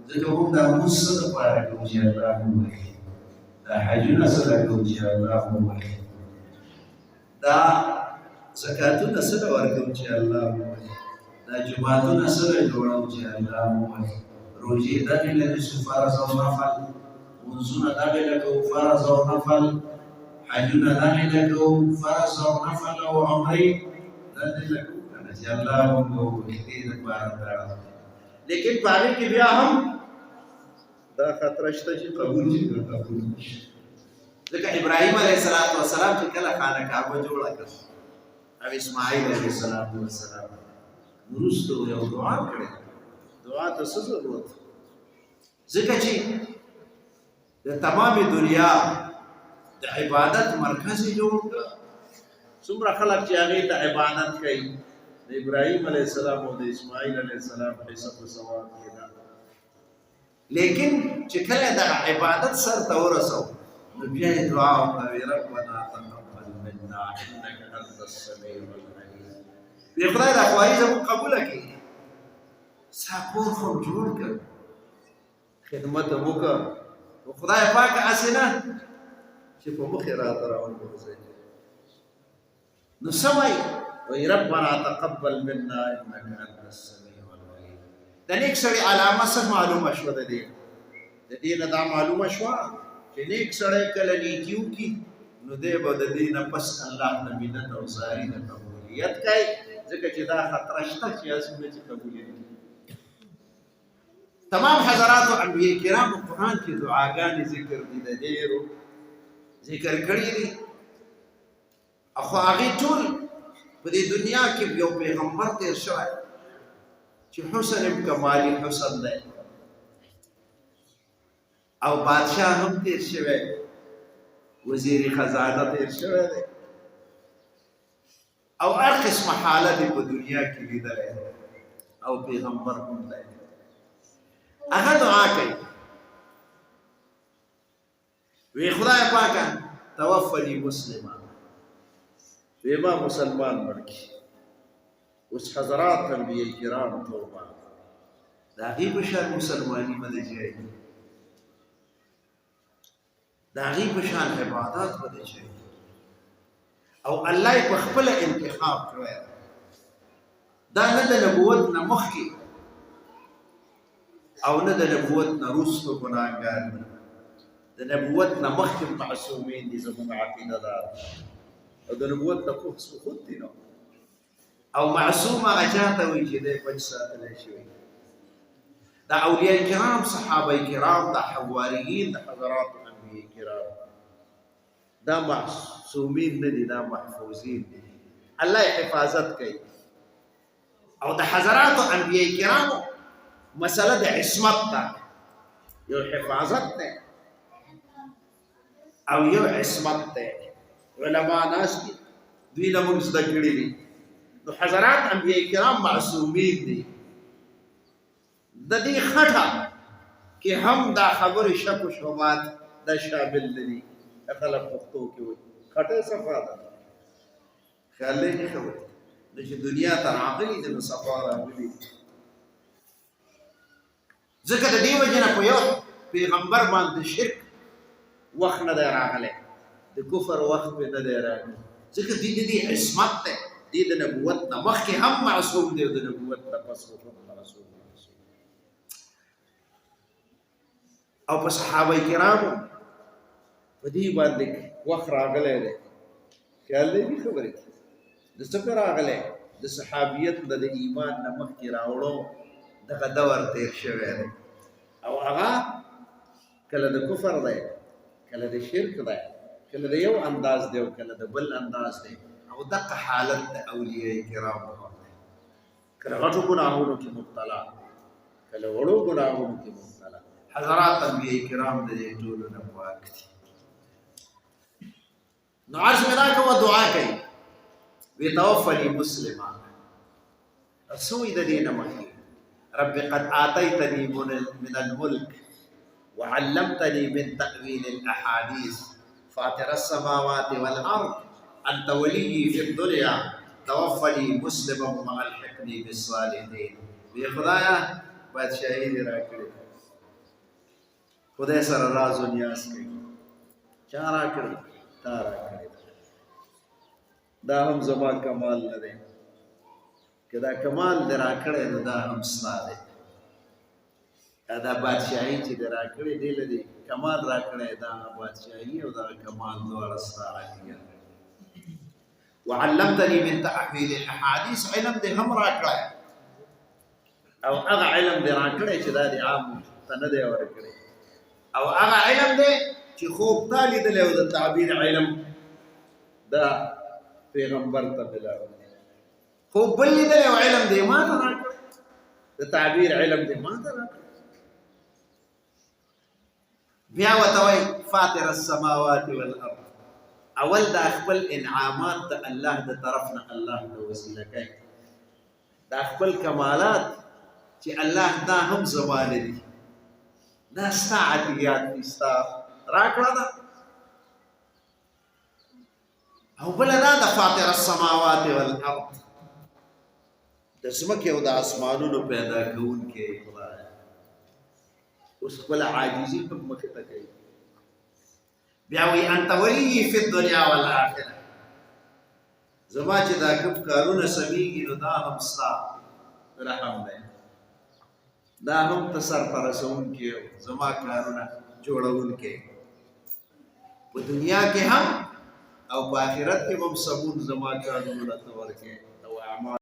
ځکه موږ دا مونځ څه دپاره کوو چې الله ووایي، دا حجونه څه له کوو چې الله ووایي، دا زکاتونه څه له ورکوو چې الله ووایي، دا جوماتونه څه له جوړوو چې الله ووایي، روژې دغې له نیسو فرض او نفل، منځونه دغې له کوو فرض او نفل، حجونه دغې له کوو فرض او نفل او عمرې دغې له کوو کنه چې الله موږ ووایي دې دپاره دا لیکن په هغې کې بیا هم دا خطره شته چې قبول شي که قبول نه شي. ځکه ابراهیم علیه السلام چې کله خانه کعبه جوړه کړه او اسماعیل علیه السلام وروسته یو دعا کړې، دعا ته څه ضرورت؟ ځکه چې د تمامې دنیا د عبادت مرکز یې جوړ کړه. څومره خلک چې هغې ته عبادت کوي د ابراهیم علیه السلام او د اسماعیل علیه السلام حساب و ثواب کې ده، لیکن چې کله د عبادت سر ته ورسو نو بیا یې دعا وکړه ربنا تقبل منا انک انت السمیع العلیم. وی خدای دا خواري زموږ قبوله کړي، ستا کور خو جوړ کړ، خدمت مو وکړه، نو خدای پاک هسې نه چې په مخ یې راته راوګرځوي. نو څه وایي؟ وی ربنا تقبل منا انک انت السمیع العلیم. د نیک سړي علامه څه معلومه شوه؟ د دې نه دا معلومه شوه چې نیک سړی کله نیکي وکړي نو دی به د دې نه پس الله ته منت او زاري د قبولیت کوي، ځکه چې دا خطره شته چې هسې نه چې قبولیت کړي. تمام حضراتو انبیاء کرامو قرآن کې دعاګانې ذکر دي، د ډېرو ذکر کړي دي، خو هغې ټول په دې دنیا کې یو پیغمبر تېر شوی چې حسن کمالي حسن دی او بادشاہ هم تېر شوی، وزیر خزانه تېر شوی دی او هر قسمه حالت په دنیا کې لیدلی او پیغمبر هم دی. هغه دعا کوي وی خدای پاکه توفني مسلما، وی ما مسلمان مړ کړي. اوس حضرات انبیاء کرام توبه د هغې په شان مسلماني به د ځای د هغې په شان عبادات به د ځای او الله یې په خپله انتخاب کړی. دا نه د نبوت نه مخکې او نه د نبوت نه وروسته ګناهګار دي، د نبوت نه مخکې معصومین دي. زموږ عقیده ده او د نبوت نه پوښ خود دي نو او معصوم هغه چاته وایي چې دی بچ ساتلی شوی. دا اولیاء کرام، صحابه کرام، دا حواریین، د حضراتو انبیاء کرام دا معصومین نه دي، دا محفوظین دي، الله یې حفاظت کوي. او د حضراتو انبیاء کرامو مسله د عصمت ده، یو حفاظت ده او یو عصمت ده. علما ناست دي دوی نه موږ زده کړي دي. نو حضرات انبیاء کرام معصومین دي. د دې خټه کې هم دا خبرې شک و شبهات دا شامل نه دي. خلک پښتو کې وایي خټه صفا ده، خیال دی نه خبرې نو چې دنیا ته راغلي دي نو صفا راغلي. ځکه د دې وجې نه په یو پیغمبر باندې شرک وخت نه دی راغلی، د کفر وخت پې نه دی راغلی، ځکه دې د دې عصمت دی. دې د نبوت نه مخکې هم معصوم دی او د نبوت نه پس هم معصوم. او په صحابه کرامو په دې باندې وخت راغلی دی. خیال دی نه خبرې د څه په راغلی؟ د صحابیت نه د ایمان نه مخکې راوړو دغه دور تېر شوی دی او هغه کله د کفر دی، کله د شرک دی، کله د یو انداز دی او کله د بل انداز دی. او دغه حالت د اولیاء کرامو دی، کله غټو ګناهونو کې مبتلا، کله وړو ګناهونو کې مبتلا. حضرات انبیاء کرام د دې ټولو نه پاک دي. نو عرض مې دا کوه دعا کوي وی توفني مسلما. سوی د دې نه مخکې رب قد آتيتني من الملك وعلمتني من تأويل الأحاديث فاطر السماوات والأرض أنت ولي في الدنيا توفني مسلما وألحقني بالصالحين. وی خدایا بادشاہی دې راکړې خدای سره راز و نیاز کوي چا راکړي تا راکړي دا هم زما کمال نه دی که دا کمال دې راکړی نو دا هم ستا دی دا بادشاهي چې دې راکړې دې له دې کمال راکړی دا بادشاهي او دا کمال دواړه ستا راکړي وعلمتني من تحويل الاحاديث علم دې هم راکړی او هغه علم دې راکړی چې دا دې عام ته نه دی ورکړی او هغه علم دې چې خوب تا لیدلی او د تعبیر علم دا پیغمبر ته ملاوي خوب بل لیدلی او علم دې ما ته راکړی د تعبیر علم دې ما ته راکړی بیا ورته وایي فاطر السماوات والارض اول دا خپل انعامات د الله د طرف نه الله ته وسیله کوي دا خپل کمالات چې الله دا هم زمانه دي دا ستا عطیات دي ستا راکړه ده او بله دا د فاطر السماوات والارض د ځمکې او د اسمانونو پیدا کوونکی خدای اوس خپل عاجزي په مخې ته کوي بیا وی انت ولی فی الدنیا والآخرة زما چې دا کوم کارونه سمیږي نو دا هم ستا رحم دی دا هم ته سرپرسوونکی زما کارونه جوړوونکی په دنیا کې هم او په آخرت کې هم سمون زما کارونه راته ورکوي